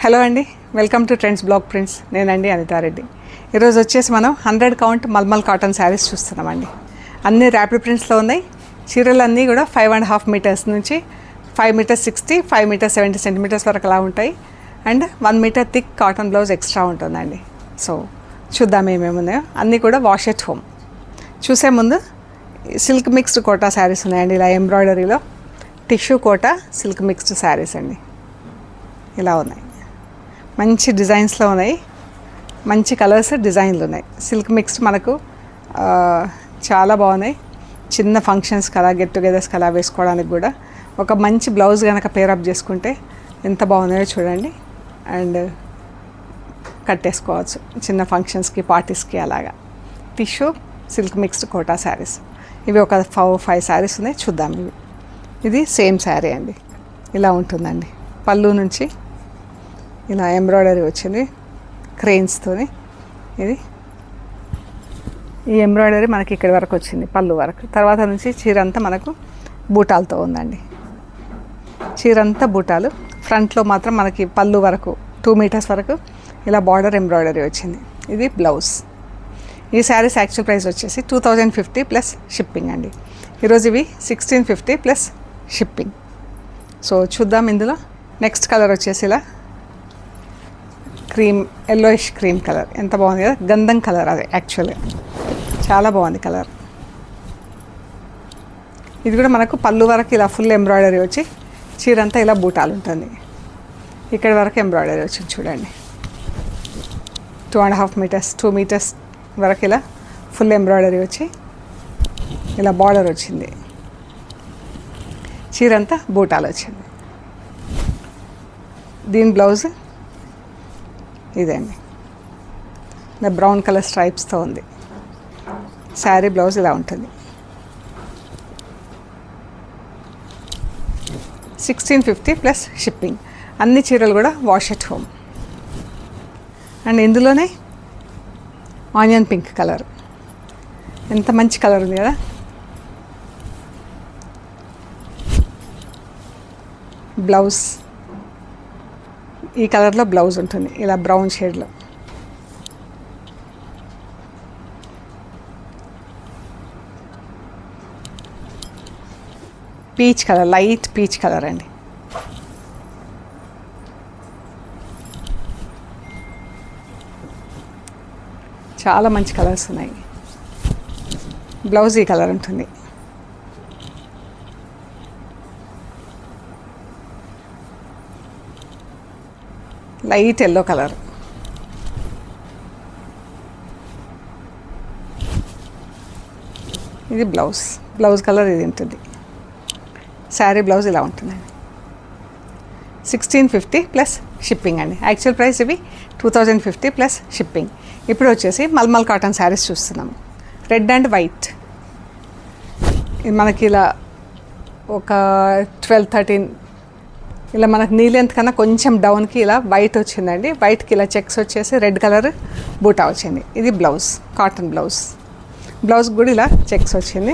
Hello అండి, welcome to trends blog prints. నేనండి అనితారెడ్డి. ఈరోజు వచ్చేసి మనం 100 కౌంట్ మల్మల్ కాటన్ శారీస్ చూస్తున్నామండి. అన్ని ర్యాపిడ్ ప్రింట్స్లో ఉన్నాయి. చీరలన్నీ కూడా 5.5 మీటర్స్ నుంచి 5 మీటర్స్ 60, 5 మీటర్స్ 70 సెంటీమీటర్స్ వరకు అలా ఉంటాయి. And 1 metre thick cotton blouse extra ఉంటుందండి. సో చూద్దాం ఏమేమి ఉన్నాయో. అన్నీ కూడా వాష్ ఎట్ హోమ్. చూసే ముందు సిల్క్ మిక్స్డ్ కోటా శారీస్ ఉన్నాయండి. ఇలా ఎంబ్రాయిడరీలో tissue Kota silk mixed saris అండి. ఇలా ఉన్నాయి, మంచి డిజైన్స్లో ఉన్నాయి, మంచి కలర్స్ డిజైన్లు ఉన్నాయి. సిల్క్ మిక్స్డ్ మనకు చాలా బాగున్నాయి. చిన్న ఫంక్షన్స్కి అలా గెట్ టుగెదర్స్కి అలా వేసుకోవడానికి కూడా ఒక మంచి బ్లౌజ్ కనుక పేరప్ చేసుకుంటే ఎంత బాగున్నాయో చూడండి. అండ్ కట్టేసుకోవచ్చు చిన్న ఫంక్షన్స్కి, పార్టీస్కి అలాగా. Tissue silk mixed Kota saris ఇవి ఒక 4-5 శారీస్ ఉన్నాయి, చూద్దాం. ఇది సేమ్ శారీ అండి, ఇలా ఉంటుందండి. పళ్ళు నుంచి ఇలా ఎంబ్రాయిడరీ వచ్చింది క్రెయిన్స్తోని. ఈ ఎంబ్రాయిడరీ మనకి ఇక్కడి వరకు వచ్చింది, పళ్ళు వరకు. తర్వాత నుంచి చీర అంతా మనకు బూటాలతో ఉందండి. చీర అంతా బూటాలు. ఫ్రంట్లో మాత్రం మనకి పళ్ళు వరకు 2 మీటర్స్ వరకు ఇలా బార్డర్ ఎంబ్రాయిడరీ వచ్చింది. ఇది బ్లౌజ్. ఈ శారీస్ యాక్చువల్ ప్రైస్ వచ్చేసి 2050 ప్లస్ షిప్పింగ్ అండి. ఈరోజు ఇవి 1650 ప్లస్ షిప్పింగ్. సో చూద్దాం. ఇందులో నెక్స్ట్ కలర్ వచ్చేసి ఇలా క్రీమ్, ఎల్లోయిష్ క్రీమ్ కలర్. ఎంత బాగుంది కదా, గంధం కలర్. అది యాక్చువల్గా చాలా బాగుంది కలర్. ఇది కూడా మనకు పళ్ళు వరకు ఇలా ఫుల్ ఎంబ్రాయిడరీ వచ్చి చీర అంతా ఇలా బూటాలు ఉంటుంది. ఇక్కడ వరకు ఎంబ్రాయిడరీ వచ్చింది చూడండి. 2.5 మీటర్స్ 2 మీటర్స్ వరకు ఇలా ఫుల్ ఎంబ్రాయిడరీ వచ్చి ఇలా బార్డర్ వచ్చింది. చీర అంతా బూటాలు వచ్చింది. దీని బ్లౌజ్ ఇదండి, బ్రౌన్ కలర్ స్ట్రైప్స్తో ఉంది. శారీ బ్లౌజ్ ఇలా ఉంటుంది. 1650 ప్లస్ షిప్పింగ్. అన్ని చీరలు కూడా వాష్ ఎట్ హోమ్. అండ్ ఇందులోనే ఆనియన్ పింక్ కలర్, ఎంత మంచి కలర్ ఉంది కదా. బ్లౌజ్ ఈ కలర్లో బ్లౌజ్ ఉంటుంది, ఇలా బ్రౌన్ షేడ్లో. Peach colour, light peach colour అండి. చాలా మంచి కలర్స్ ఉన్నాయి. బ్లౌజ్ ఈ కలర్ ఉంటుంది. Light yellow colour. ఇది బ్లౌజ్. బ్లౌజ్ కలర్ ఇది ఉంటుంది. శారీ బ్లౌజ్ ఇలా ఉంటుందండి. 1650 ప్లస్ షిప్పింగ్ అండి. యాక్చువల్ ప్రైస్ ఇవి 2050 ప్లస్ షిప్పింగ్. ఇప్పుడు వచ్చేసి మల్మల్ కాటన్ శారీస్ చూస్తున్నాము. Red and white. ఇది మనకి ఇలా ఒక 12-13 ఇలా మనకు నీ లెంత్ కన్నా కొంచెం డౌన్కి ఇలా వైట్ వచ్చిందండి. వైట్కి ఇలా చెక్స్ వచ్చేసి రెడ్ కలర్ బూటా వచ్చింది. ఇది బ్లౌజ్, కాటన్ బ్లౌజ్. బ్లౌజ్ కూడా ఇలా చెక్స్ వచ్చింది.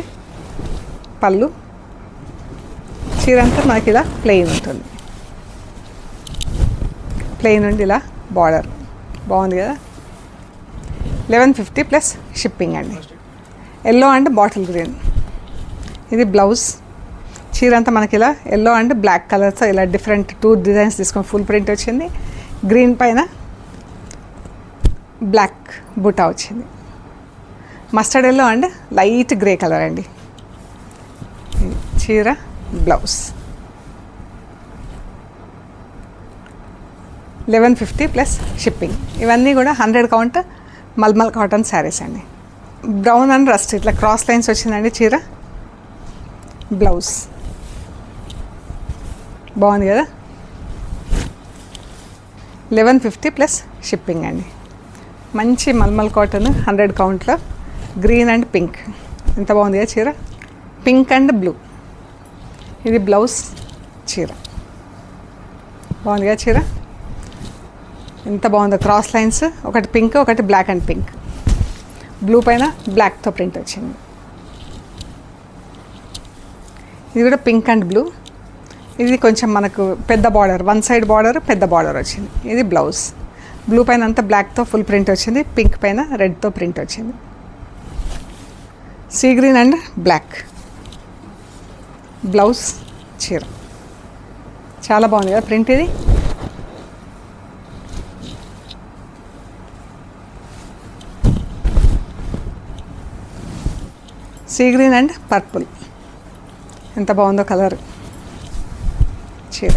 పళ్ళు. చీర అంతా మనకి ఇలా ప్లెయిన్ ఉంటుంది. ప్లెయిన్ ఉండి ఇలా బార్డర్ బాగుంది కదా. 1150 ప్లస్ షిప్పింగ్ అండి. Yellow and bottle green. ఇది బ్లౌజ్. చీర అంతా మనకి ఇలా ఎల్లో అండ్ బ్లాక్ కలర్స్ ఇలా డిఫరెంట్ 2 డిజైన్స్ తీసుకొని ఫుల్ ప్రింట్ వచ్చింది. గ్రీన్ పైన బ్లాక్ బుటా వచ్చింది. Mustard yellow and light grey colour అండి. చీర బ్లౌజ్. 1150 plus shipping. ఇవన్నీ కూడా 100 కౌంట్ మల్మల్ కాటన్ శారీస్ అండి. బ్రౌన్ అండ్ రస్ట్ ఇట్లా క్రాస్ లైన్స్ వచ్చిందండి చీర. బ్లౌజ్ బాగుంది కదా. 1150 ప్లస్ షిప్పింగ్ అండి. మంచి మల్మల్ కాటన్ 100 కౌంట్లో గ్రీన్ అండ్ పింక్. ఎంత బాగుంది కదా చీర. Pink and blue. ఇది బ్లౌజ్. చీర బాగుంది కదా చీర. ఎంత బాగుందో క్రాస్ లైన్స్. ఒకటి పింక్, ఒకటి బ్లాక్ అండ్ పింక్. బ్లూ పైన బ్లాక్తో ప్రింట్ వచ్చింది. ఇది కూడా పింక్ అండ్ బ్లూ. ఇది కొంచెం మనకు పెద్ద బార్డర్, వన్ సైడ్ బార్డర్ పెద్ద బార్డర్ వచ్చింది. ఇది బ్లౌజ్. బ్లూ పైన అంతా బ్లాక్తో ఫుల్ ప్రింట్ వచ్చింది, పింక్ పైన రెడ్తో ప్రింట్ వచ్చింది. Sea green and black blouse చీర. చాలా బాగుంది కదా ప్రింట్ ఇది. సీ గ్రీన్ అండ్ పర్పుల్, ఎంత బాగుందో కలర్. చీర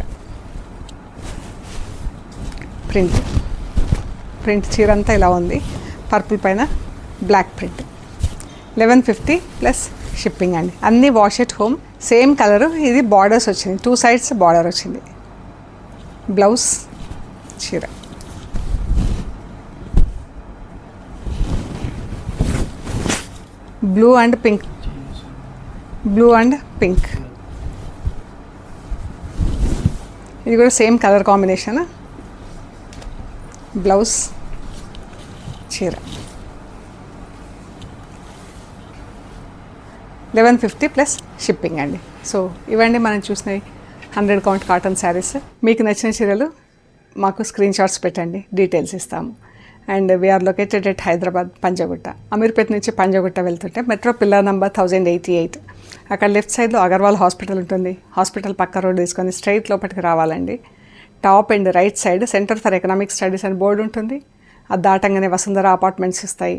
ప్రింట్ చీర అంతా ఇలా ఉంది, పర్పుల్ పైన బ్లాక్ ప్రింట్. 1150 ప్లస్ షిప్పింగ్ అండి. అన్నీ wash at home, same colour. ఇది బార్డర్స్ వచ్చింది, 2 సైడ్స్ బార్డర్ వచ్చింది. బ్లౌజ్ చీర. Blue and pink, blue and pink. ఇది కూడా సేమ్ కలర్ కాంబినేషన్. బ్లౌజ్ చీర. 1150 ప్లస్ షిప్పింగ్ అండి. సో ఇవండి మనం చూసినవి 100 కౌంట్ కాటన్ శారీస్. మీకు నచ్చిన చీరలు మాకు స్క్రీన్ షాట్స్ పెట్టండి, డీటెయిల్స్ ఇస్తాము. And we are located at Hyderabad, Panjagutta. Ameerpet నుంచి పంజగుట్ట వెళ్తుంటే మెట్రో పిల్లర్ నెంబర్ 1088, అక్కడ లెఫ్ట్ సైడ్లో అగర్వాల్ హాస్పిటల్ ఉంటుంది. హాస్పిటల్ పక్క రోడ్ తీసుకొని స్ట్రైట్ లోపలికి రావాలండి. Top and right side centre for economic studies అని బోర్డు ఉంటుంది. అది దాటంగానే వసుంధర అపార్ట్మెంట్స్ వస్తాయి.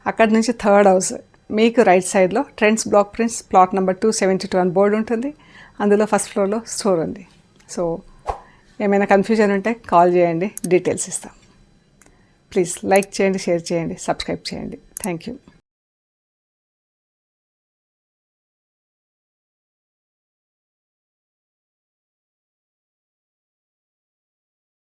అక్కడి నుంచి థర్డ్ హౌస్ మీకు రైట్ సైడ్లో trends block prints plot number 272 అని బోర్డు ఉంటుంది. అందులో ఫస్ట్ ఫ్లోర్లో స్టోర్ ఉంది. సో ఏమైనా కన్ఫ్యూజన్ ఉంటే కాల్ చేయండి, డీటెయిల్స్ ఇస్తాం. ప్లీజ్ లైక్ చేయండి, షేర్ చేయండి, సబ్స్క్రైబ్ చేయండి. Thank you.